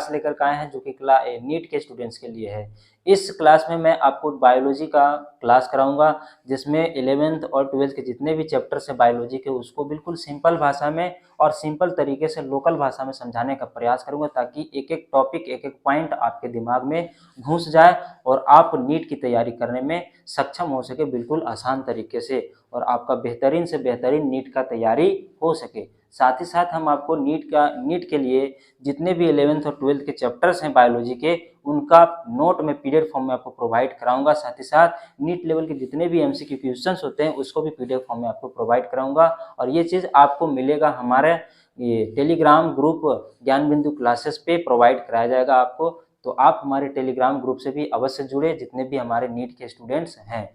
Class लेकर के आए हैं जो कि नीट के स्टूडेंट्स के लिए है। इस क्लास में मैं आपको बायोलॉजी का क्लास कराऊंगा, जिसमें 11th और 12th के जितने भी चैप्टर्स हैं बायोलॉजी के उसको बिल्कुल सिंपल भाषा में और सिंपल तरीके से लोकल भाषा में समझाने का प्रयास करूंगा, ताकि एक एक टॉपिक एक एक पॉइंट आपके दिमाग में घुस जाए और आप नीट की तैयारी करने में सक्षम हो सके बिल्कुल आसान तरीके से, और आपका बेहतरीन से बेहतरीन नीट का तैयारी हो सके। साथ ही साथ हम आपको नीट के लिए जितने भी 11th और 12th के चैप्टर्स हैं बायोलॉजी के उनका नोट में पीडीएफ फॉर्म में आपको प्रोवाइड कराऊंगा। साथ ही साथ नीट लेवल के जितने भी एमसीक्यू क्वेश्चंस होते हैं उसको भी पीडीएफ फॉर्म में आपको प्रोवाइड कराऊंगा, और ये चीज़ आपको मिलेगा हमारे ये टेलीग्राम ग्रुप ज्ञान बिंदु क्लासेस पे प्रोवाइड कराया जाएगा आपको। तो आप हमारे टेलीग्राम ग्रुप से भी अवश्य जुड़े जितने भी हमारे नीट के स्टूडेंट्स हैं।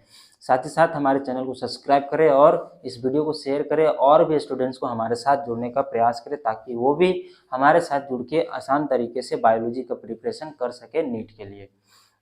साथ ही साथ हमारे चैनल को सब्सक्राइब करें और इस वीडियो को शेयर करें और भी स्टूडेंट्स को हमारे साथ जुड़ने का प्रयास करें, ताकि वो भी हमारे साथ जुड़ के आसान तरीके से बायोलॉजी का प्रिपरेशन कर सके नीट के लिए।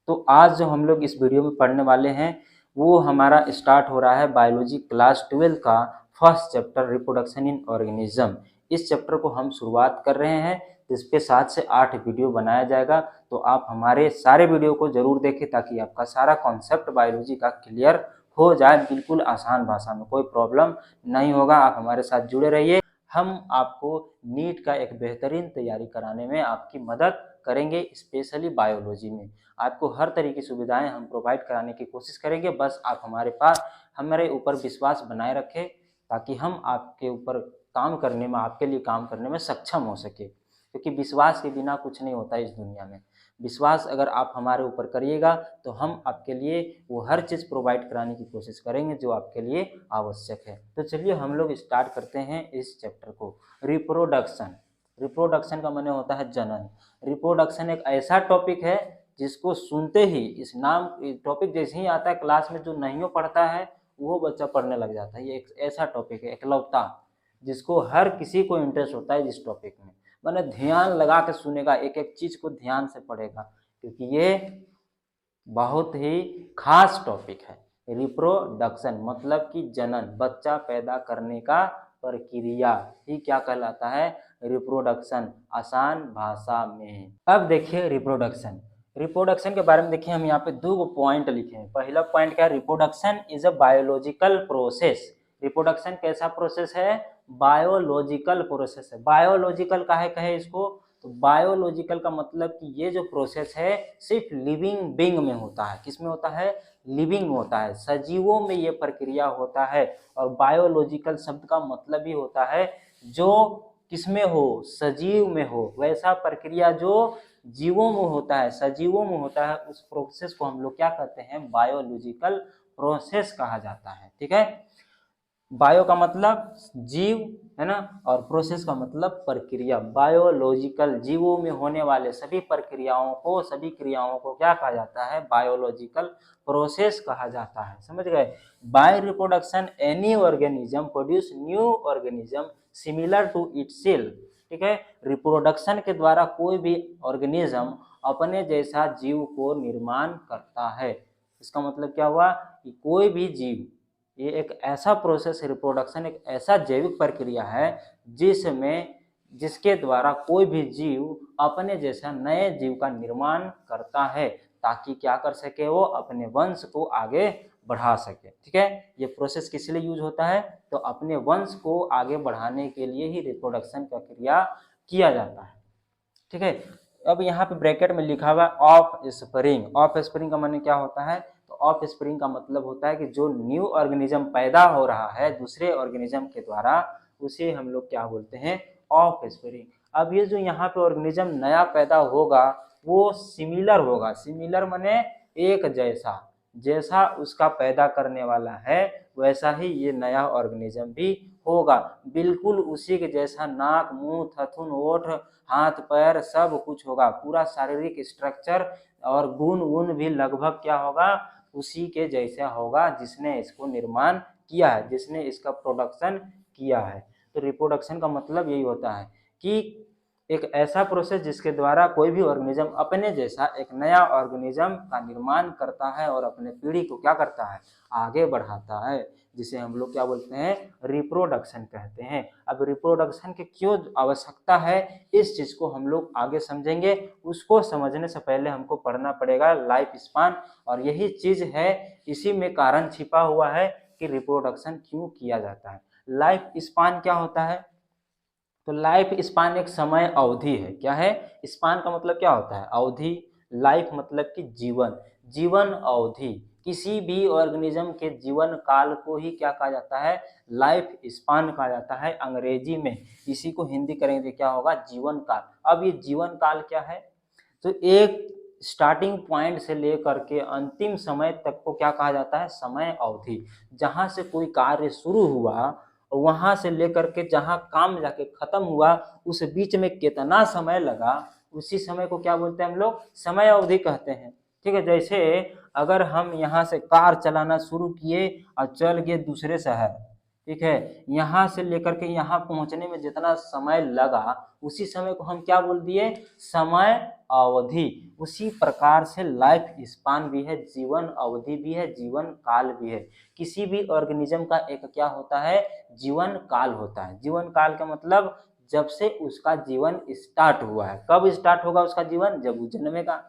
तो आज जो हम लोग इस वीडियो में पढ़ने वाले हैं वो हमारा स्टार्ट हो रहा है बायोलॉजी क्लास 12 का first chapter reproduction in organism. इस चैप्टर को हम शुरुआत कर रहे हैं, इस पे 7 से 8 वीडियो बनाया जाएगा। तो आप हमारे सारे वीडियो को जरूर देखें ताकि आपका सारा कॉन्सेप्ट बायोलॉजी का क्लियर हो जाए बिल्कुल आसान भाषा में, कोई प्रॉब्लम नहीं होगा। आप हमारे साथ जुड़े रहिए, हम आपको नीट का एक बेहतरीन तैयारी कराने में आपकी मदद करेंगे, स्पेशली बायोलॉजी में आपको हर तरह की सुविधाएं हम प्रोवाइड कराने की कोशिश करेंगे। बस आप हमारे ऊपर विश्वास बनाए रखें, ताकि हम आपके ऊपर काम करने में आपके लिए काम करने में सक्षम हो सके, क्योंकि विश्वास के बिना कुछ नहीं होता इस दुनिया में। विश्वास अगर आप हमारे ऊपर करिएगा तो हम आपके लिए वो हर चीज़ प्रोवाइड कराने की कोशिश करेंगे जो आपके लिए आवश्यक है। तो चलिए हम लोग स्टार्ट करते हैं इस चैप्टर को। रिप्रोडक्शन। रिप्रोडक्शन का माने होता है जनन। रिप्रोडक्शन एक ऐसा टॉपिक है जिसको सुनते ही इस नाम टॉपिक जैसे ही आता है क्लास में, जो नहीं पढ़ता है वो बच्चा पढ़ने लग जाता है। ये एक ऐसा टॉपिक है इकलौता जिसको हर किसी को इंटरेस्ट होता है इस टॉपिक में, मैंने ध्यान लगा के सुनेगा, एक एक चीज को ध्यान से पढ़ेगा, क्योंकि ये बहुत ही खास टॉपिक है। रिप्रोडक्शन मतलब कि जनन, बच्चा पैदा करने का प्रक्रिया ही क्या कहलाता है, रिप्रोडक्शन आसान भाषा में। अब देखिए रिप्रोडक्शन। रिप्रोडक्शन के बारे में देखिए, हम यहाँ पे 2 पॉइंट लिखे हैं। पहला पॉइंट क्या है, reproduction is a biological process. Reproduction कैसा प्रोसेस है, बायोलॉजिकल प्रोसेस है। बायोलॉजिकल काहे कहे इसको, तो बायोलॉजिकल का मतलब कि ये जो प्रोसेस है सिर्फ लिविंग बीइंग में होता है। किस में होता है, लिविंग में होता है, सजीवों में ये प्रक्रिया होता है। और बायोलॉजिकल शब्द का मतलब ही होता है जो किसमें हो, सजीव में हो, वैसा प्रक्रिया जो जीवों में होता है, सजीवों में होता है, उस प्रोसेस को हम लोग क्या कहते हैं, बायोलॉजिकल प्रोसेस कहा जाता है। ठीक है, बायो का मतलब जीव है ना, और प्रोसेस का मतलब प्रक्रिया। बायोलॉजिकल जीवों में होने वाले सभी प्रक्रियाओं को, सभी क्रियाओं को क्या कहा जाता है, बायोलॉजिकल प्रोसेस कहा जाता है। समझ गए। By reproduction any organism produce new organism similar to itself. ठीक है, रिप्रोडक्शन के द्वारा कोई भी ऑर्गेनिज्म अपने जैसा जीव को निर्माण करता है। इसका मतलब क्या हुआ कि कोई भी जीव, ये एक ऐसा प्रोसेस है, रिप्रोडक्शन एक ऐसा जैविक प्रक्रिया है जिसके द्वारा कोई भी जीव अपने जैसा नए जीव का निर्माण करता है, ताकि क्या कर सके, वो अपने वंश को आगे बढ़ा सके। ठीक है, ये प्रोसेस किस लिए यूज होता है, तो अपने वंश को आगे बढ़ाने के लिए ही रिप्रोडक्शन का क्रिया किया जाता है। ठीक है, अब यहाँ पे ब्रैकेट में लिखा हुआ ऑफ स्प्रिंग। ऑफ स्प्रिंग का माने क्या होता है, तो ऑफ स्प्रिंग का मतलब होता है कि जो न्यू ऑर्गेनिज्म पैदा हो रहा है दूसरे ऑर्गेनिज्म के द्वारा, उसे हम लोग क्या बोलते हैं, ऑफ स्प्रिंग। अब ये जो यहाँ पे ऑर्गेनिज्म नया पैदा होगा वो सिमिलर होगा। सिमिलर माने एक जैसा, जैसा उसका पैदा करने वाला है वैसा ही ये नया ऑर्गेनिज्म भी होगा, बिल्कुल उसी के जैसा नाक, मुंह, थथुन, ओठ, हाथ पैर सब कुछ होगा, पूरा शारीरिक स्ट्रक्चर और गुण भी लगभग क्या होगा, उसी के जैसा होगा जिसने इसको निर्माण किया है, जिसने इसका प्रोडक्शन किया है। तो रिप्रोडक्शन का मतलब यही होता है कि एक ऐसा प्रोसेस जिसके द्वारा कोई भी ऑर्गेनिज्म अपने जैसा एक नया ऑर्गेनिज्म का निर्माण करता है और अपने पीढ़ी को क्या करता है, आगे बढ़ाता है, जिसे हम लोग क्या बोलते हैं, रिप्रोडक्शन कहते हैं। अब रिप्रोडक्शन की क्यों आवश्यकता है, इस चीज को हम लोग आगे समझेंगे। उसको समझने से पहले हमको पढ़ना पड़ेगा लाइफ स्पान, और यही चीज है, इसी में कारण छिपा हुआ है कि रिप्रोडक्शन क्यों किया जाता है। लाइफ स्पान क्या होता है, तो लाइफ स्पान एक समय अवधि है। क्या है, स्पान का मतलब क्या होता है, अवधि। लाइफ मतलब कि जीवन, जीवन अवधि। किसी भी ऑर्गेनिज्म के जीवन काल को ही क्या कहा जाता है, लाइफ स्पान कहा जाता है अंग्रेजी में। इसी को हिंदी करेंगे क्या होगा, जीवन काल। अब ये जीवन काल क्या है, तो एक स्टार्टिंग पॉइंट से लेकर के अंतिम समय तक को क्या कहा जाता है, समय अवधि। जहां से कोई कार्य शुरू हुआ, वहां से लेकर के जहां काम जाके खत्म हुआ, उस बीच में कितना समय लगा, उसी समय को क्या बोलते हैं हम लोग, समय अवधि कहते हैं। ठीक है, जैसे अगर हम यहाँ से कार चलाना शुरू किए और चल गए दूसरे शहर, ठीक है, यहाँ से लेकर के यहाँ पहुंचने में जितना समय लगा, उसी समय को हम क्या बोल दिए, समय अवधि। उसी प्रकार से लाइफ स्पान भी है, जीवन अवधि भी है, जीवन काल भी है। किसी भी ऑर्गेनिज्म का एक क्या होता है, जीवन काल होता है। जीवन काल का मतलब जब से उसका जीवन स्टार्ट हुआ है। कब स्टार्ट होगा उसका जीवन, जब वो जन्मेगा।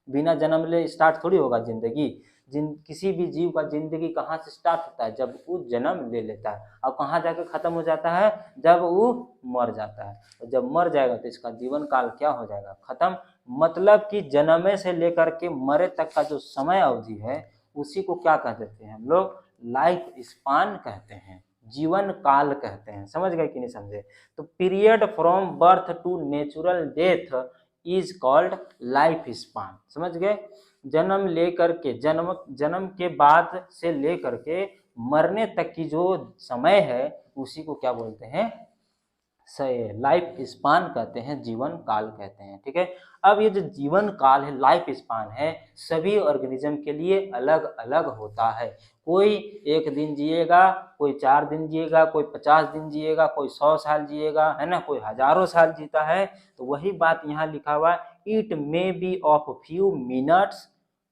बिना जन्म ले स्टार्ट थोड़ी होगा जिंदगी। किसी भी जीव का जिंदगी कहाँ से स्टार्ट होता है, जब वो जन्म ले लेता है, और कहाँ जाके खत्म हो जाता है, जब वो मर जाता है। और जब मर जाएगा तो इसका जीवन काल क्या हो जाएगा, खत्म। मतलब कि जन्मे से लेकर के मरे तक का जो समय अवधि है, उसी को क्या कह देते हैं हम लोग, लाइफ स्पान कहते हैं, जीवन काल कहते हैं। समझ गए कि नहीं समझे, तो period from birth to natural death is called life span. समझ गए, जन्म लेकर के जन्म के बाद से लेकर के मरने तक की जो समय है, उसी को क्या बोलते हैं, लाइफ स्पान कहते हैं, जीवन काल कहते हैं। ठीक है, अब ये जो जीवन काल है, लाइफ स्पान है, सभी ऑर्गेनिज्म के लिए अलग अलग होता है। कोई 1 दिन जिएगा, कोई 4 दिन जिएगा, कोई 50 दिन जिएगा, कोई 100 साल जिएगा, है ना, कोई हजारों साल जीता है। तो वही बात यहाँ लिखा हुआ है, it may be of few minutes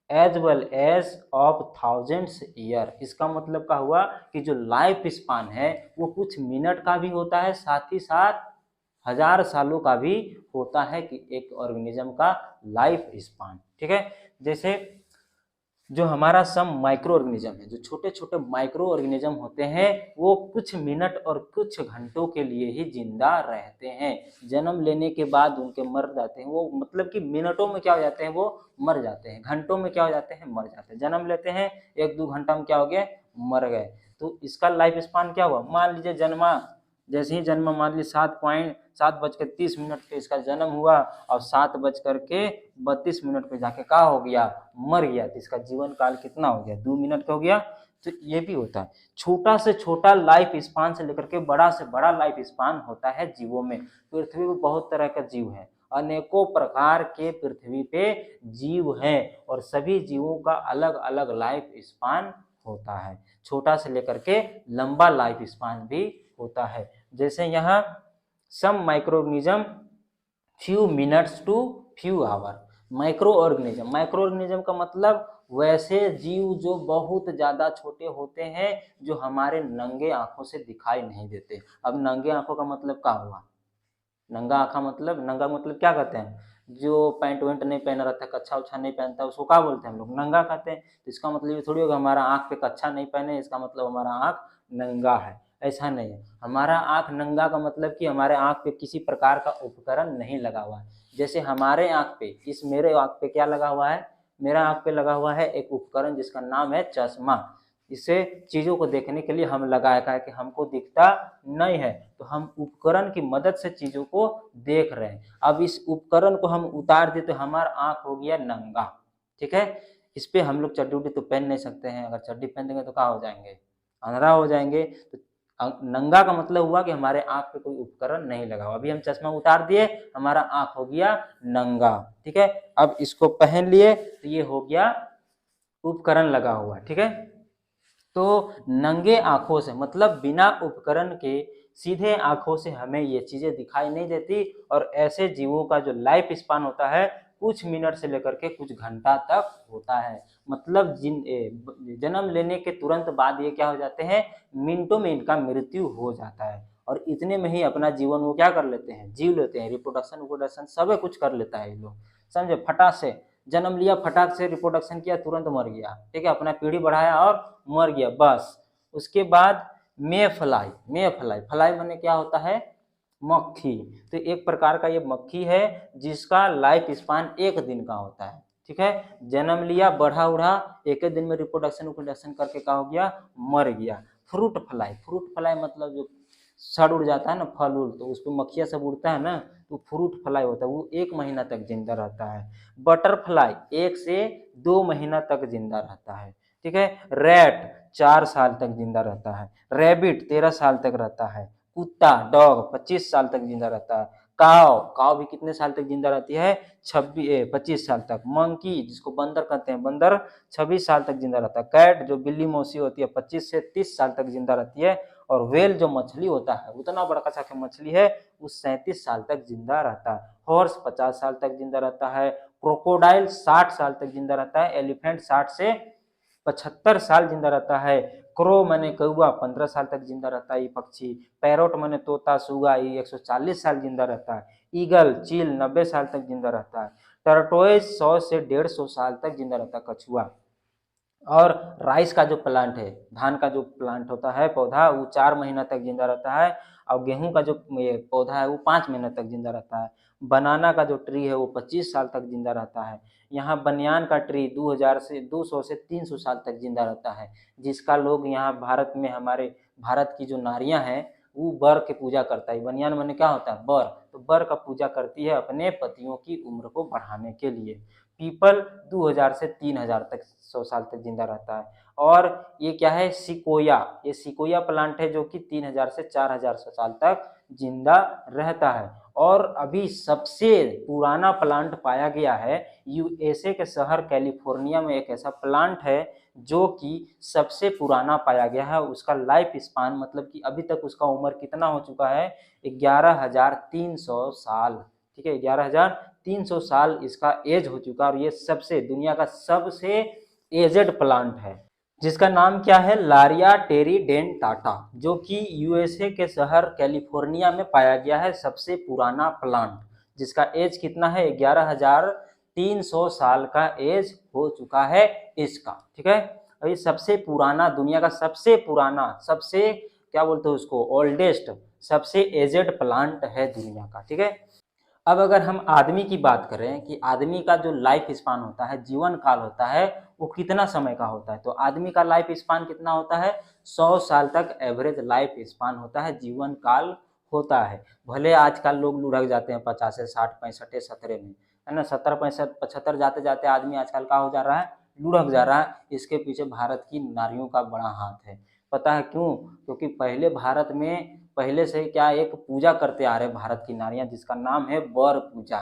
as well as of thousands year. इसका मतलब क्या हुआ कि जो लाइफ स्पान है वो कुछ मिनट का भी होता है, साथ ही साथ 1000 सालों का भी होता है कि एक ऑर्गेनिज्म का लाइफ स्पान। ठीक है, जैसे जो हमारा सम माइक्रो ऑर्गेनिज्म है, जो छोटे छोटे माइक्रो ऑर्गेनिज्म होते हैं, वो कुछ मिनट और कुछ घंटों के लिए ही जिंदा रहते हैं। जन्म लेने के बाद उनके मर जाते हैं वो, मतलब कि मिनटों में क्या हो जाते हैं, वो मर जाते हैं। घंटों में क्या हो जाते हैं, मर जाते हैं। जन्म लेते हैं, 1-2 घंटा में क्या हो गया, मर गए। तो इसका लाइफ स्पान क्या हुआ, मान लीजिए जन्मा, जैसे ही जन्म, मान लीजिए 7:30 पे इसका जन्म हुआ, और 7:32 पे जाके क्या हो गया, मर गया। तो इसका जीवन काल कितना हो गया, 2 मिनट का हो गया। तो ये भी होता है, छोटा से छोटा लाइफ स्पान से लेकर के बड़ा से बड़ा लाइफ स्पान होता है जीवों में। पृथ्वी में बहुत तरह का जीव है, अनेकों प्रकार के पृथ्वी पे जीव हैं, और सभी जीवों का अलग अलग लाइफ स्पान होता है। छोटा से लेकर के लंबा लाइफ स्पान भी होता है। जैसे यहाँ some microorganism few minutes to few hour. Microorganism का मतलब वैसे जीव जो बहुत ज्यादा छोटे होते हैं, जो हमारे नंगे आंखों से दिखाई नहीं देते। अब नंगे आंखों का मतलब क्या हुआ, नंगा मतलब क्या कहते हैं, जो पैंट वैंट नहीं पहना रहता, कच्छा उच्छा नहीं पहनता, उसको क्या बोलते हैं हम लोग, नंगा कहते हैं। तो इसका मतलब ये थोड़ी होगा हमारा आँख पे कच्छा नहीं पहने, इसका मतलब हमारा आँख नंगा है, ऐसा नहीं है। हमारा आँख नंगा का मतलब कि हमारे आँख पे किसी प्रकार का उपकरण नहीं लगा हुआ है। जैसे हमारे आँख पे, मेरे आँख पे क्या लगा हुआ है, मेरा आँख पे लगा हुआ है एक उपकरण जिसका नाम है चश्मा। इसे चीज़ों को देखने के लिए हम लगाया है कि हमको दिखता नहीं है, तो हम उपकरण की मदद से चीज़ों को देख रहे हैं। अब इस उपकरण को हम उतार दें तो हमारा आँख हो गया नंगा। ठीक है, इस पे हम लोग चड्डी उड्डी तो पहन नहीं सकते हैं, अगर चड्डी पहन देंगे तो क्या हो जाएंगे, अंधेरा हो जाएंगे। तो नंगा का मतलब हुआ कि हमारे आँख पे कोई उपकरण नहीं लगा हुआ। अभी हम चश्मा उतार दिए, हमारा आँख हो गया नंगा। ठीक है, अब इसको पहन लिए तो ये हो गया उपकरण लगा हुआ। ठीक है, तो नंगे आंखों से मतलब बिना उपकरण के सीधे आंखों से हमें ये चीजें दिखाई नहीं देती, और ऐसे जीवों का जो लाइफ स्पान होता है कुछ मिनट से लेकर के कुछ घंटा तक होता है। मतलब जन्म लेने के तुरंत बाद ये क्या हो जाते हैं, मिनटों में इनका मृत्यु हो जाता है, और इतने में ही अपना जीवन वो क्या कर लेते हैं, जीव लेते हैं। रिप्रोडक्शन वोडक्शन सब कुछ कर लेता है ये लोग, समझे। फटाक से जन्म लिया, फटाक से रिप्रोडक्शन किया, तुरंत मर गया, ठीक है, अपना पीढ़ी बढ़ाया और मर गया, बस। उसके बाद मे फ्लाई, मे फ्लाई, फ्लाई माने क्या होता है, मक्खी। तो एक प्रकार का ये मक्खी है जिसका लाइफ स्पान एक दिन का होता है, ठीक है। जन्म लिया, बढ़ा उड़ा, एक दिन में रिप्रोडक्शन वोडक्शन करके क्या हो गया, मर गया। फ्रूट फ्लाई, फ्रूट फ्लाई मतलब जो सड़ उड़ जाता है ना फल उल, तो उस पर मक्खिया सब उड़ता है ना, तो फ्रूट फ्लाई होता है, वो 1 महीना तक जिंदा रहता है। बटरफ्लाई 1 से 2 महीना तक जिंदा रहता है, ठीक है। रैट 4 साल तक जिंदा रहता है। रैबिट 13 साल तक रहता है। कुत्ता डॉग 25 साल तक जिंदा रहता है। काव, काव भी कितने साल तक जिंदा रहती है, 25 साल तक। मंकी जिसको बंदर कहते हैं, बंदर 26 साल तक जिंदा रहता है। कैट जो बिल्ली मौसी होती है 25 से 30 साल तक जिंदा रहती है। और व्हेल जो मछली होता है, उतना बड़ा सा मछली है, वो 37 साल तक जिंदा रहता है। हॉर्स 50 साल तक जिंदा रहता है। क्रोकोडाइल 60 साल तक जिंदा रहता है। एलिफेंट 60 से 75 साल जिंदा रहता है। क्रो माने कौआ 15 साल तक जिंदा रहता है ये पक्षी। पैरोट माने तोता सुगा, ये 140 साल जिंदा रहता है। ईगल चील 90 साल तक जिंदा रहता है। टर्टोइज 100 से 150 साल तक जिंदा रहता है, कछुआ। और राइस का जो प्लांट है, धान का जो प्लांट होता है पौधा, वो 4 महीना तक जिंदा रहता है। और गेहूं का जो ये पौधा है वो 5 महीना तक जिंदा रहता है। बनाना का जो ट्री है वो 25 साल तक जिंदा रहता है। यहाँ बनियान का ट्री 200 से 300 साल तक जिंदा रहता है, जिसका लोग यहाँ भारत में, हमारे भारत की जो नारियां हैं वो बर की पूजा करता है। बनियान माने क्या होता है, बर, तो बर का पूजा करती है अपने पतियों की उम्र को बढ़ाने के लिए। पीपल 2000 से 3000 तक 100 साल तक जिंदा रहता है। और ये क्या है, सिकोया, ये सिकोया प्लांट है जो कि 3000 से 4000 साल तक जिंदा रहता है। और अभी सबसे पुराना प्लांट पाया गया है यूएसए के शहर कैलिफोर्निया में, एक ऐसा प्लांट है जो कि सबसे पुराना पाया गया है। उसका लाइफ स्पान मतलब कि अभी तक उसका उम्र कितना हो चुका है, 11,300 साल, ठीक है, 11,300 साल इसका एज हो चुका है। और ये सबसे दुनिया का सबसे एजेड प्लांट है, जिसका नाम क्या है, लारिया टेरिडेंटाटा, जो कि यूएसए के शहर कैलिफोर्निया में पाया गया है सबसे पुराना प्लांट, जिसका एज कितना है, 11,300 साल का एज हो चुका है इसका, ठीक है। और ये सबसे पुराना, दुनिया का सबसे पुराना, सबसे क्या बोलते हैं उसको, ओल्डेस्ट, सबसे एजेड प्लांट है दुनिया का, ठीक है। अब अगर हम आदमी की बात करें कि आदमी का जो लाइफ स्पान होता है, जीवन काल होता है, वो कितना समय का होता है, तो आदमी का लाइफ स्पान कितना होता है, 100 साल तक एवरेज लाइफ स्पान होता है, जीवन काल होता है। भले आजकल लोग लुढ़क जाते हैं 50 60 65 70 में, है ना, 70 65 75 जाते जाते आदमी आजकल का हो जा रहा है, लुढ़क जा रहा है। इसके पीछे भारत की नारियों का बड़ा हाथ है। पता है क्यों, क्योंकि पहले भारत में पहले से क्या एक पूजा करते आ रहे भारत की नारियां, जिसका नाम है बर पूजा।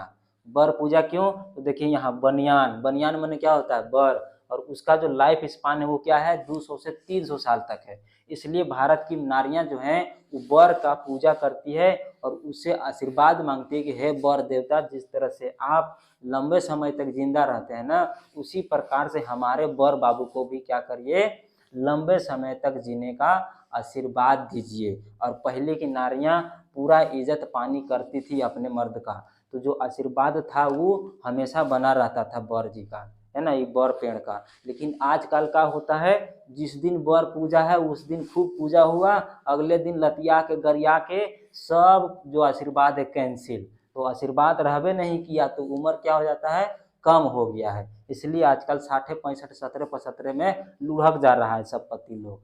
बर पूजा क्यों, तो देखिए यहाँ बनियान, बनियान माने क्या होता है, बर, और उसका जो लाइफ स्पान है वो क्या है, 200 से 300 साल तक है। इसलिए भारत की नारियां जो हैं वो बर का पूजा करती है और उससे आशीर्वाद मांगती है कि हे बर देवता, जिस तरह से आप लंबे समय तक जिंदा रहते हैं ना, उसी प्रकार से हमारे बर बाबू को भी क्या करिए, लंबे समय तक जीने का आशीर्वाद दीजिए। और पहले की नारियां पूरा इज्जत पानी करती थी अपने मर्द का, तो जो आशीर्वाद था वो हमेशा बना रहता था बर जी का, है ना, ये बर पेड़ का। लेकिन आजकल का होता है, जिस दिन बर पूजा है उस दिन खूब पूजा हुआ, अगले दिन लतिया के गरिया के सब जो आशीर्वाद है कैंसिल, तो आशीर्वाद रहबे नहीं किया तो उम्र क्या हो जाता है, कम हो गया है। इसलिए आजकल 60 65 17 75 में लुढ़क जा रहा है सब पति लोग,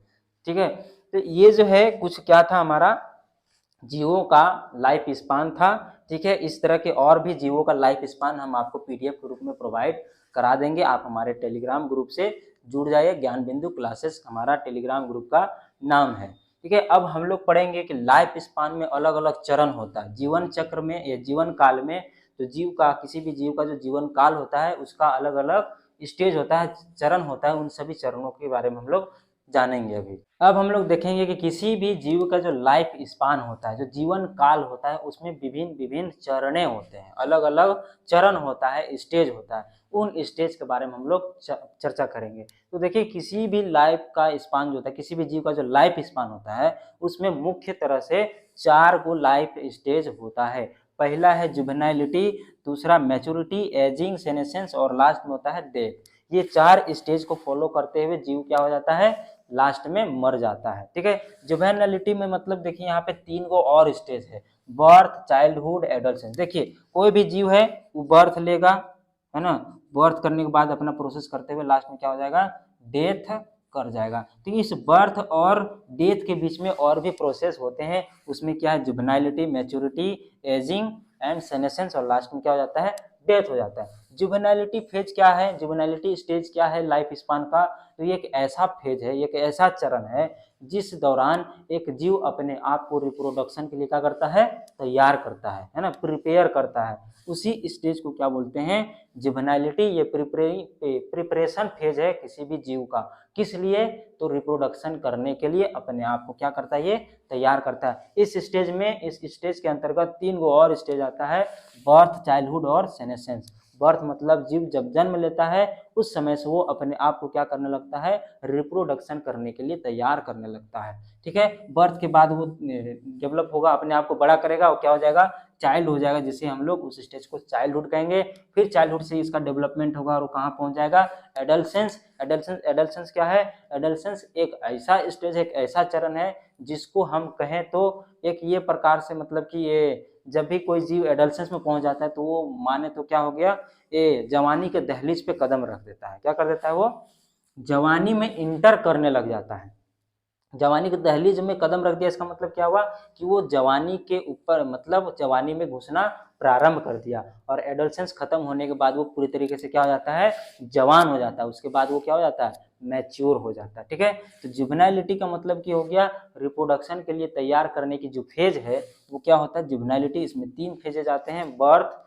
ठीक है। तो ये जो है कुछ क्या था, हमारा जीवों का लाइफ स्पान था, ठीक है। इस तरह के और भी जीवों का लाइफ स्पान हम आपको पीडीएफ के रूप में प्रोवाइड करा देंगे। आप हमारे टेलीग्राम ग्रुप से जुड़ जाइए, ज्ञान बिंदु क्लासेस हमारा टेलीग्राम ग्रुप का नाम है, ठीक है। अब हम लोग पढ़ेंगे कि लाइफ स्पान में अलग अलग चरण होता है, जीवन चक्र में या जीवन काल में, तो जीव का, किसी भी जीव का जो जीवन काल होता है उसका अलग अलग स्टेज होता है, चरण होता है, उन सभी चरणों के बारे में हम लोग जानेंगे अभी। अब हम लोग देखेंगे कि किसी भी जीव का जो लाइफ स्पान होता है, जो जीवन काल होता है, उसमें विभिन्न विभिन्न चरणें होते हैं, अलग अलग चरण होता है, स्टेज होता है। उन स्टेज के बारे में हम लोग चर्चा करेंगे। तो देखिए किसी भी लाइफ का स्पान जो होता है, किसी भी जीव का जो लाइफ स्पान होता है, उसमें मुख्य तरह से 4 गो लाइफ स्टेज होता है। पहला है जुवेनाइलिटी, दूसरा मैच्योरिटी, एजिंग, सेनेसेंस और लास्ट में होता है डेथ। ये 4 स्टेज को फॉलो करते हुए जीव क्या हो जाता है, लास्ट में मर जाता है। ठीक है, जुवेनाइलिटी में मतलब देखिए यहाँ पे 3 गो और स्टेज है, बर्थ, चाइल्डहुड, एडोलसेंस। देखिए कोई भी जीव है वो बर्थ लेगा, है ना, बर्थ करने के बाद अपना प्रोसेस करते हुए लास्ट में क्या हो जाएगा, डेथ कर जाएगा। तो इस बर्थ और डेथ के बीच में और भी प्रोसेस होते हैं, उसमें क्या है, जुवेनाइलिटी, मैच्योरिटी, एजिंग एंड सेनेसेंस और लास्ट में क्या हो जाता है, डेथ हो जाता है। जुवेनाइलिटी फेज क्या है, जुवेनाइलिटी स्टेज क्या है लाइफ स्पान का, तो ये एक ऐसा फेज है, एक ऐसा चरण है जिस दौरान एक जीव अपने आप को रिप्रोडक्शन के लिए क्या करता है, तैयार करता है ना, प्रिपेयर करता है। उसी स्टेज को क्या बोलते हैं, जुवेनाइलिटी। ये प्रिपरेशन फेज है किसी भी जीव का, किस लिए, तो रिप्रोडक्शन करने के लिए अपने आप को क्या करता है, ये तैयार करता है। इस स्टेज के अंतर्गत 3 गो और स्टेज आता है, बर्थ, चाइल्डहुड और सेनेसेंस। बर्थ मतलब जीव जब जन्म लेता है उस समय से वो अपने आप को क्या करने लगता है, रिप्रोडक्शन करने के लिए तैयार करने लगता है। ठीक है, बर्थ के बाद वो डेवलप होगा, अपने आप को बड़ा करेगा, वो क्या हो जाएगा, चाइल्ड हो जाएगा, जिसे हम लोग उस स्टेज को चाइल्डहुड कहेंगे। फिर चाइल्डहुड से इसका डेवलपमेंट होगा और वो कहाँ पहुंच जाएगा, एडल्सेंस। एडल्सेंस क्या है, एडल्सेंस एक ऐसा स्टेज, एक ऐसा चरण है जिसको हम कहें तो एक ये प्रकार से, मतलब कि ये जब भी कोई जीव एडल्सेंस में पहुंच जाता है तो वो माने तो क्या हो गया, ये जवानी के दहलीज पे कदम रख देता है। क्या कर देता है, वो जवानी में इंटर करने लग जाता है। जवानी के दहलीज में कदम रख दिया, इसका मतलब क्या हुआ कि वो जवानी के ऊपर, मतलब जवानी में घुसना प्रारंभ कर दिया। और एडोलसेंस खत्म होने के बाद वो पूरी तरीके से क्या हो जाता है, जवान हो जाता है। उसके बाद वो क्या हो जाता है, मैच्योर हो जाता है। ठीक है, तो जुवेनाइलिटी का मतलब की हो गया, रिप्रोडक्शन के लिए तैयार करने की जो फेज है वो क्या होता है, जुवेनाइलिटी। इसमें 3 फेजेज आते हैं, बर्थ,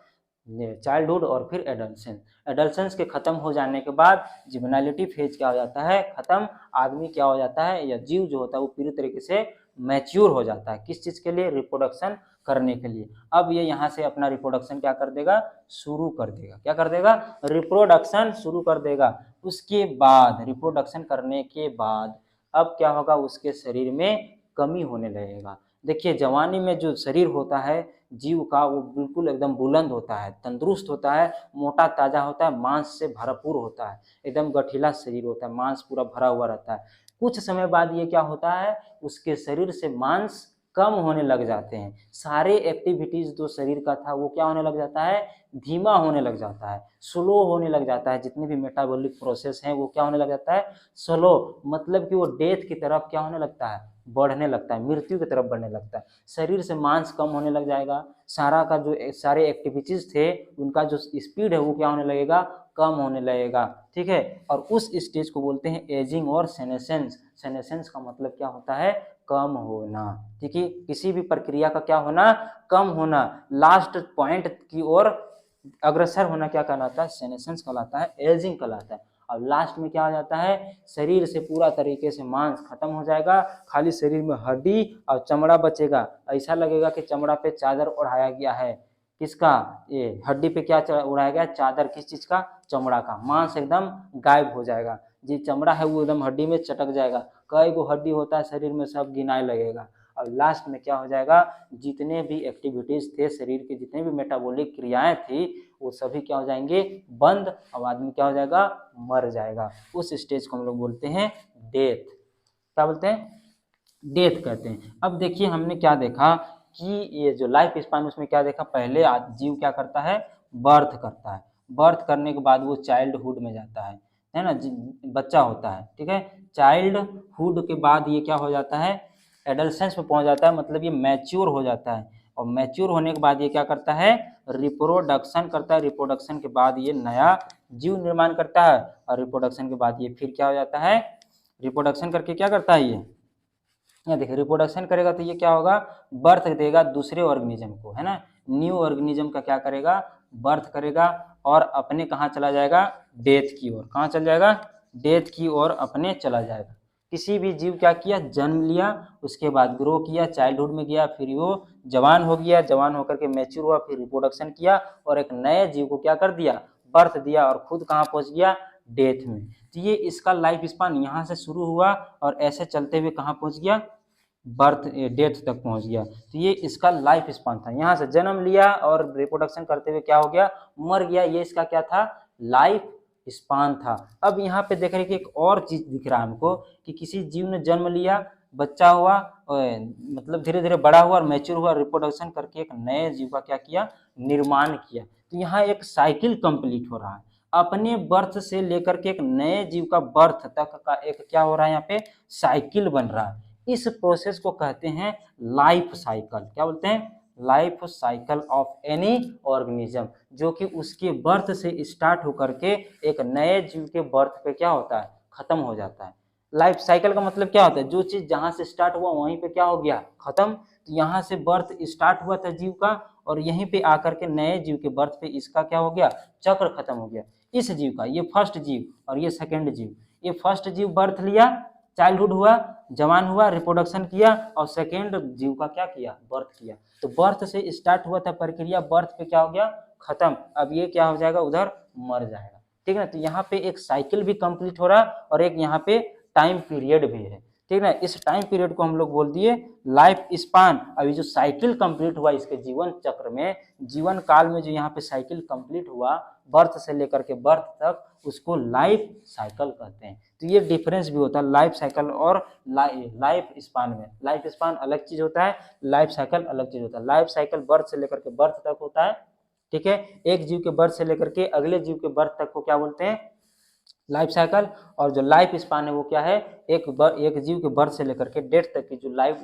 चाइल्डहुड और फिर एडल्सेंस। एडल्सेंस के खत्म हो जाने के बाद जुवेनाइलिटी फेज क्या हो जाता है, खत्म। आदमी क्या हो जाता है, या जीव जो होता है वो पूरी तरीके से मैच्योर हो जाता है। किस चीज के लिए, रिप्रोडक्शन करने के लिए। अब ये यहाँ से अपना रिप्रोडक्शन क्या कर देगा, शुरू कर देगा। क्या कर देगा, रिप्रोडक्शन शुरू कर देगा। उसके बाद रिप्रोडक्शन करने के बाद अब क्या होगा, उसके शरीर में कमी होने लगेगा। देखिए जवानी में जो शरीर होता है जीव का, वो बिल्कुल एकदम बुलंद होता है, तंदुरुस्त होता है, मोटा ताजा होता है, मांस से भरपूर होता है, एकदम गठीला शरीर होता है, मांस पूरा भरा हुआ रहता है। कुछ समय बाद ये क्या होता है, उसके शरीर से मांस कम होने लग जाते हैं। सारे एक्टिविटीज जो शरीर का था वो क्या होने लग जाता है, धीमा होने लग जाता है, स्लो होने लग जाता है। जितने भी मेटाबॉलिक प्रोसेस हैं वो क्या होने लग जाता है, स्लो। मतलब कि वो डेथ की तरफ क्या होने लगता है, बढ़ने लगता है, मृत्यु की तरफ बढ़ने लगता है। शरीर से मांस कम होने लग जाएगा, सारा का जो सारे एक्टिविटीज थे उनका जो स्पीड है वो क्या होने लगेगा, कम होने लगेगा। ठीक है, और उस स्टेज को बोलते हैं एजिंग और सेनेसेंस। सेनेसेंस का मतलब क्या होता है, कम होना। ठीक है, किसी भी प्रक्रिया का क्या होना, कम होना, लास्ट पॉइंट की ओर अग्रसर होना क्या कहलाता है, सेनेसेंस कहलाता है, एजिंग कहलाता है। अब लास्ट में क्या हो जाता है, शरीर से पूरा तरीके से मांस खत्म हो जाएगा, खाली शरीर में हड्डी और चमड़ा बचेगा। ऐसा लगेगा कि चमड़ा पे चादर ओढ़ाया गया है। किसका, ये हड्डी पे क्या ओढ़ाया गया, चादर। किस चीज का, चमड़ा का। मांस एकदम गायब हो जाएगा, जो चमड़ा है वो एकदम हड्डी में चटक जाएगा। कई गो हड्डी होता है शरीर में, सब गिनाए लगेगा। और लास्ट में क्या हो जाएगा, जितने भी एक्टिविटीज थे शरीर के, जितने भी मेटाबॉलिक क्रियाएं थी वो सभी क्या हो जाएंगे, बंद। अब आदमी क्या हो जाएगा, मर जाएगा। उस स्टेज को हम लोग बोलते हैं डेथ। क्या बोलते हैं, डेथ कहते हैं। अब देखिए हमने क्या देखा कि ये जो लाइफ स्पान, उसमें क्या देखा, पहले जीव क्या करता है, बर्थ करता है। बर्थ करने के बाद वो चाइल्डहुड में जाता है ना, बच्चा होता है। ठीक है, चाइल्डहुड के बाद ये क्या हो जाता है, एडल्सेंस में पहुंच जाता है, मतलब ये मैच्योर हो जाता है। और मैच्योर होने के बाद ये क्या करता है, रिप्रोडक्शन करता है। रिप्रोडक्शन के बाद ये नया जीव निर्माण करता है। और रिप्रोडक्शन के बाद ये फिर क्या हो जाता है, रिप्रोडक्शन करके क्या करता है, ये यहाँ देखिए रिप्रोडक्शन करेगा तो ये क्या होगा, बर्थ देगा दूसरे ऑर्गेनिज्म को, है ना। न्यू ऑर्गेनिज्म का क्या करेगा, बर्थ करेगा और अपने कहाँ चला जाएगा, डेथ की ओर। कहाँ चल जाएगा, डेथ की ओर अपने चला जाएगा। किसी भी जीव क्या किया, जन्म लिया, उसके बाद ग्रो किया, चाइल्डहुड में गया, फिर वो जवान हो गया, जवान होकर के मैच्योर हुआ, फिर रिप्रोडक्शन किया और एक नए जीव को क्या कर दिया, बर्थ दिया और खुद कहाँ पहुंच गया, डेथ में। तो ये इसका लाइफ स्पान यहाँ से शुरू हुआ और ऐसे चलते हुए कहाँ पहुंच गया, बर्थ डेथ तक पहुंच गया। तो ये इसका लाइफ स्पान था, यहाँ से जन्म लिया और रिप्रोडक्शन करते हुए क्या हो गया, मर गया। ये इसका क्या था, लाइफ स्पान था। अब यहाँ पे देख रहे कि एक और चीज दिख रहा है हमको कि किसी जीव ने जन्म लिया, बच्चा हुआ, मतलब धीरे धीरे बड़ा हुआ और मैच्योर हुआ, रिप्रोडक्शन करके एक नए जीव का क्या किया, निर्माण किया। तो यहाँ एक साइकिल कंप्लीट हो रहा है, अपने बर्थ से लेकर के एक नए जीव का बर्थ तक का एक क्या हो रहा है, यहाँ पे साइकिल बन रहा है। इस प्रोसेस को कहते हैं लाइफ साइकिल। क्या बोलते हैं, life cycle of any organism, जो कि उसके बर्थ से स्टार्ट होकर के एक नए जीव के बर्थ पे क्या होता है, खत्म हो जाता है। लाइफ साइकिल का मतलब क्या होता है, जो चीज जहां से स्टार्ट हुआ वहीं पे क्या हो गया, खत्म। तो यहाँ से बर्थ स्टार्ट हुआ था जीव का और यहीं पे आकर के नए जीव के बर्थ पे इसका क्या हो गया, चक्र खत्म हो गया। इस जीव का, ये फर्स्ट जीव और ये सेकेंड जीव, ये फर्स्ट जीव बर्थ लिया, चाइल्डहुड हुआ, जवान हुआ, रिप्रोडक्शन किया और सेकेंड जीव का क्या किया, बर्थ किया। तो बर्थ से स्टार्ट हुआ था प्रक्रिया, बर्थ पे क्या हो गया, खत्म। अब ये क्या हो जाएगा, उधर मर जाएगा। ठीक है ना। तो यहाँ पे एक साइकिल भी कंप्लीट हो रहा है और एक यहाँ पे टाइम पीरियड भी है। ठीक है ना। इस टाइम पीरियड को हम लोग बोल दिए लाइफ स्पान। अभी जो साइकिल कंप्लीट हुआ इसके जीवन चक्र में, जीवन काल में जो यहाँ पे साइकिल कंप्लीट हुआ बर्थ से लेकर के बर्थ तक, उसको लाइफ साइकिल कहते हैं। तो ये डिफरेंस भी होता है लाइफ साइकिल और लाइफ स्पान में। लाइफ स्पान अलग चीज होता है, लाइफ साइकिल अलग चीज होता है। लाइफ साइकिल बर्थ से लेकर के बर्थ तक होता है। ठीक है, एक जीव के बर्थ से लेकर के अगले जीव के बर्थ तक को क्या बोलते हैं, लाइफ साइकिल। और जो लाइफ स्पान है वो क्या है, एक जीव के बर्थ से लेकर के डेथ तक की जो लाइफ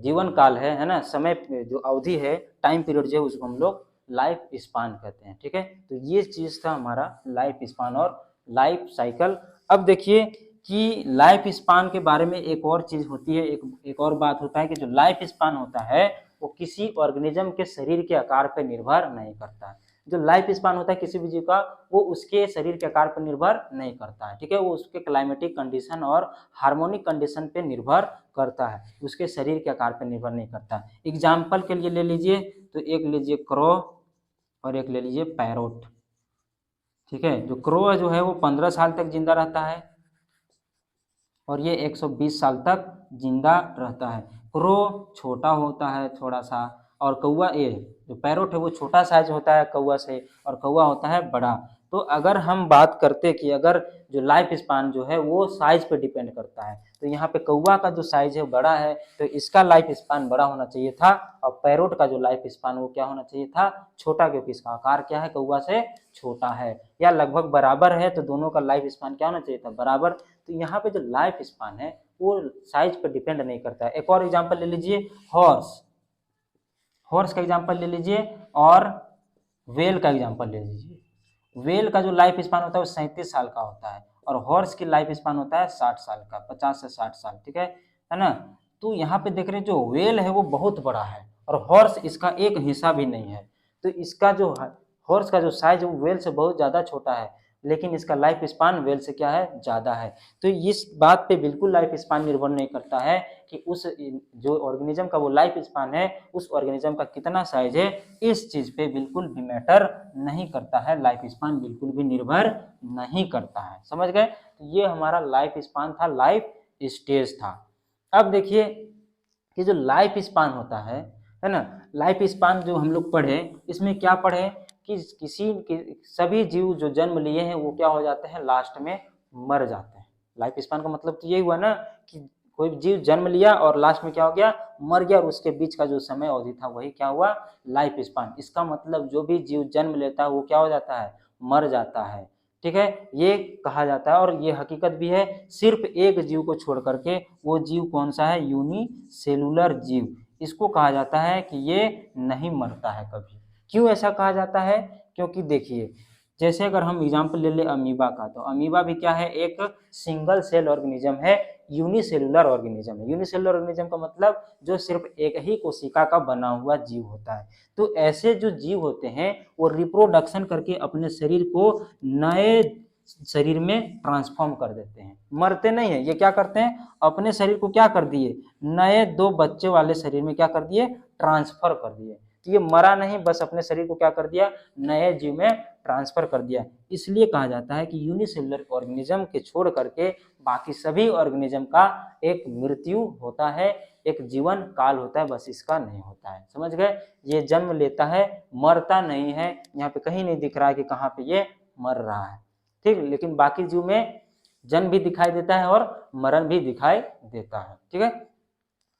जीवन काल है ना, समय जो अवधि है, टाइम पीरियड जो है, उसको हम लोग लाइफ स्पान कहते हैं। ठीक है, तो ये चीज था हमारा लाइफ स्पान और लाइफ साइकिल। अब देखिए कि लाइफ स्पान के बारे में एक और चीज होती है, एक और बात होता है कि जो लाइफ स्पान होता है वो किसी ऑर्गेनिज्म के शरीर के आकार पर निर्भर नहीं करता है। जो लाइफ स्पान होता है किसी भी जीव का, वो उसके शरीर के आकार पर निर्भर नहीं करता है। ठीक है, वो उसके क्लाइमेटिक कंडीशन और हार्मोनिक कंडीशन पे निर्भर करता है, उसके शरीर के आकार पर निर्भर नहीं करता। एग्जाम्पल के लिए ले लीजिए, तो एक लीजिए क्रो और एक ले लीजिए पैरोट। ठीक है, जो क्रो जो है वो 15 साल तक जिंदा रहता है और ये 120 साल तक जिंदा रहता है। क्रो छोटा होता है थोड़ा सा, और कौवा, ये जो पैरोट है वो छोटा साइज होता है कौवा से, और कौवा होता है बड़ा। तो अगर हम बात करते कि अगर जो लाइफ स्पान जो है वो साइज पे डिपेंड करता है, तो यहाँ पे कौवा का जो साइज है बड़ा है तो इसका लाइफ स्पान बड़ा होना चाहिए था, और पैरोट का जो लाइफ स्पान वो क्या होना चाहिए था, छोटा, क्योंकि इसका आकार क्या है, कौवा से छोटा है या लगभग बराबर है, तो दोनों का लाइफ स्पान क्या होना चाहिए था, बराबर। तो यहाँ पे जो लाइफ स्पान है वो साइज पर डिपेंड नहीं करता है। एक और एग्जाम्पल ले लीजिए, हॉर्स। हॉर्स का एग्जाम्पल ले लीजिए और वेल का एग्जाम्पल ले लीजिए। वेल का जो लाइफ स्पान होता है वो 37 साल का होता है और हॉर्स की लाइफ स्पान होता है 60 साल का, 50 से 60 साल। ठीक है ना। तो यहाँ पे देख रहे हैं जो वेल है वो बहुत बड़ा है और हॉर्स इसका एक हिस्सा भी नहीं है। तो इसका जो हॉर्स का जो साइज है वो वेल से बहुत ज़्यादा छोटा है, लेकिन इसका लाइफ स्पान वेल से क्या है, ज़्यादा है। तो इस बात पे बिल्कुल लाइफ स्पान निर्भर नहीं करता है कि उस जो ऑर्गेनिज्म का वो लाइफ स्पान है, उस ऑर्गेनिज्म का कितना साइज है, इस चीज़ पे बिल्कुल भी मैटर नहीं करता है, लाइफ स्पान बिल्कुल भी निर्भर नहीं करता है। समझ गए। तो ये हमारा लाइफ स्पान था, लाइफ स्टेज था। अब देखिए कि जो लाइफ स्पान होता है ना, लाइफ स्पान जो हम लोग पढ़े, इसमें क्या पढ़े कि सभी जीव जो जन्म लिए हैं वो क्या हो जाते हैं, लास्ट में मर जाते हैं। लाइफ स्पान का मतलब तो यही हुआ ना कि कोई जीव जन्म लिया और लास्ट में क्या हो गया, मर गया, और उसके बीच का जो समय अवधि था वही क्या हुआ, लाइफ स्पान। इसका मतलब जो भी जीव जन्म लेता है वो क्या हो जाता है, मर जाता है। ठीक है, ये कहा जाता है और ये हकीकत भी है। सिर्फ एक जीव को छोड़ करके, वो जीव कौन सा है, यूनिसेलुलर जीव, इसको कहा जाता है कि ये नहीं मरता है कभी। क्यों ऐसा कहा जाता है, क्योंकि देखिए जैसे अगर हम एग्जाम्पल ले ले अमीबा का, तो अमीबा भी क्या है, एक सिंगल सेल ऑर्गेनिज्म है, यूनिसेलुलर ऑर्गेनिज्म है। यूनिसेलुलर ऑर्गेनिज्म का मतलब जो सिर्फ एक ही कोशिका का बना हुआ जीव होता है। तो ऐसे जो जीव होते हैं वो रिप्रोडक्शन करके अपने शरीर को नए शरीर में ट्रांसफॉर्म कर देते हैं, मरते नहीं है। ये क्या करते हैं, अपने शरीर को क्या कर दिए, नए 2 बच्चे वाले शरीर में क्या कर दिए, ट्रांसफर कर दिए। तो ये मरा नहीं, बस अपने शरीर को क्या कर दिया, नए जीव में ट्रांसफर कर दिया। इसलिए कहा जाता है कि यूनिसेलुलर ऑर्गेनिज्म के छोड़ करके बाकी सभी ऑर्गेनिज्म का एक मृत्यु होता है, एक जीवन काल होता है, बस इसका नहीं होता है। समझ गए, ये जन्म लेता है, मरता नहीं है। यहाँ पे कहीं नहीं दिख रहा है कि कहाँ पे ये मर रहा है, ठीक। लेकिन बाकी जीव में जन्म भी दिखाई देता है और मरण भी दिखाई देता है, ठीक है।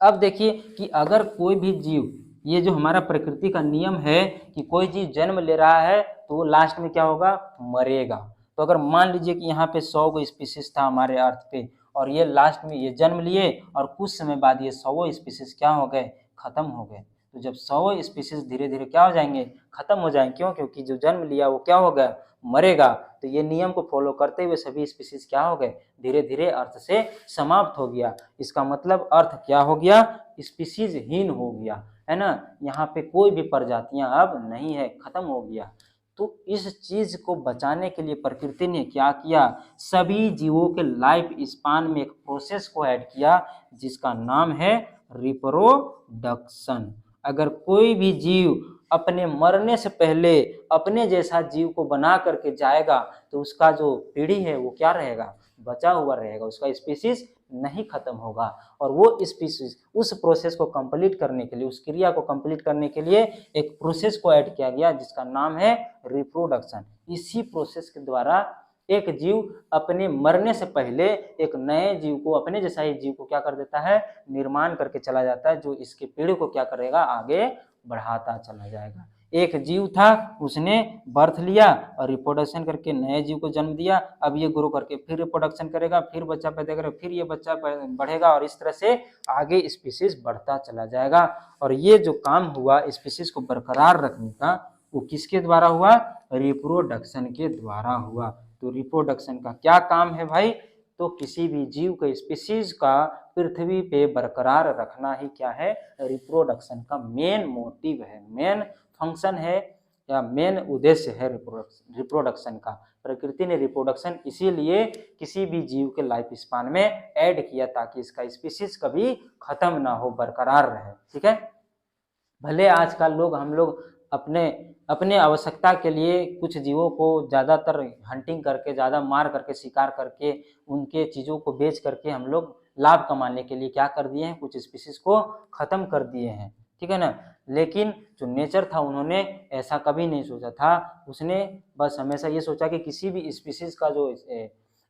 अब देखिए कि अगर कोई भी जीव, ये जो हमारा प्रकृति का नियम है कि कोई जीव जन्म ले रहा है तो वो लास्ट में क्या होगा, मरेगा। तो अगर मान लीजिए कि यहाँ पे 100 गो स्पीसीज था हमारे अर्थ पे, और ये लास्ट में ये जन्म लिए और कुछ समय बाद ये 100 स्पीसीज क्या हो गए, खत्म हो गए। तो जब 100 स्पीसीज धीरे धीरे क्या हो जाएंगे, खत्म हो जाएंगे। क्यों, क्योंकि जो जन्म लिया वो क्या हो गया, मरेगा। तो ये नियम को फॉलो करते हुए सभी स्पीसीज क्या हो गए, धीरे धीरे अर्थ से समाप्त हो गया। इसका मतलब अर्थ क्या हो गया, स्पीसीज हीन हो गया, है ना। यहाँ पे कोई भी प्रजातियां अब नहीं है, खत्म हो गया। तो इस चीज को बचाने के लिए प्रकृति ने क्या किया, सभी जीवों के लाइफ स्पान में एक प्रोसेस को ऐड किया जिसका नाम है रिप्रोडक्शन। अगर कोई भी जीव अपने मरने से पहले अपने जैसा जीव को बना करके जाएगा तो उसका जो पीढ़ी है वो क्या रहेगा, बचा हुआ रहेगा, उसका स्पीसीज नहीं खत्म होगा। और वो स्पीसीज उस प्रोसेस को कंप्लीट करने के लिए, उस क्रिया को कंप्लीट करने के लिए एक प्रोसेस को ऐड किया गया जिसका नाम है रिप्रोडक्शन। इसी प्रोसेस के द्वारा एक जीव अपने मरने से पहले एक नए जीव को, अपने जैसा ही जीव को क्या कर देता है, निर्माण करके चला जाता है, जो इसके पीढ़ी को क्या करेगा, आगे बढ़ाता चला जाएगा। एक जीव था, उसने बर्थ लिया और रिप्रोडक्शन करके नए जीव को जन्म दिया। अब ये ग्रो करके फिर रिप्रोडक्शन करेगा, फिर बच्चा पैदा करेगा, फिर ये बच्चा बढ़ेगा और इस तरह से आगे स्पीसीज बढ़ता चला जाएगा। और ये जो काम हुआ स्पीसीज को बरकरार रखने का, वो किसके द्वारा हुआ, रिप्रोडक्शन के द्वारा हुआ। तो रिप्रोडक्शन का क्या काम है भाई, तो किसी भी जीव के स्पीसीज का पृथ्वी पे बरकरार रखना ही क्या है, रिप्रोडक्शन का मेन मोटिव है, मेन फंक्शन है या मेन उद्देश्य है रिप्रोडक्शन का। प्रकृति ने रिप्रोडक्शन इसीलिए किसी भी जीव के लाइफ स्पान में ऐड किया ताकि इसका स्पीसीज कभी खत्म ना हो, बरकरार रहे, ठीक है। भले आजकल हम लोग अपने आवश्यकता के लिए कुछ जीवों को ज़्यादातर हंटिंग करके, ज़्यादा मार करके, शिकार करके, उनके चीज़ों को बेच करके हम लोग लाभ कमाने के लिए क्या कर दिए हैं, कुछ स्पीसीज को ख़त्म कर दिए हैं, ठीक है ना। लेकिन जो नेचर था उन्होंने ऐसा कभी नहीं सोचा था। उसने बस हमेशा ये सोचा कि किसी भी स्पीसीज का जो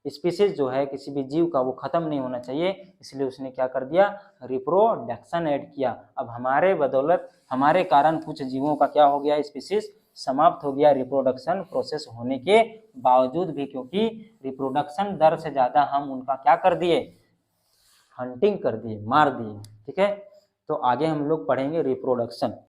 स्पीसीज जो है, किसी भी जीव का, वो खत्म नहीं होना चाहिए। इसलिए उसने क्या कर दिया, रिप्रोडक्शन ऐड किया। अब हमारे बदौलत, हमारे कारण कुछ जीवों का क्या हो गया, स्पीसीज समाप्त हो गया रिप्रोडक्शन प्रोसेस होने के बावजूद भी, क्योंकि रिप्रोडक्शन दर से ज़्यादा हम उनका क्या कर दिए, हंटिंग कर दिए, मार दिए, ठीक है। तो आगे हम लोग पढ़ेंगे रिप्रोडक्शन।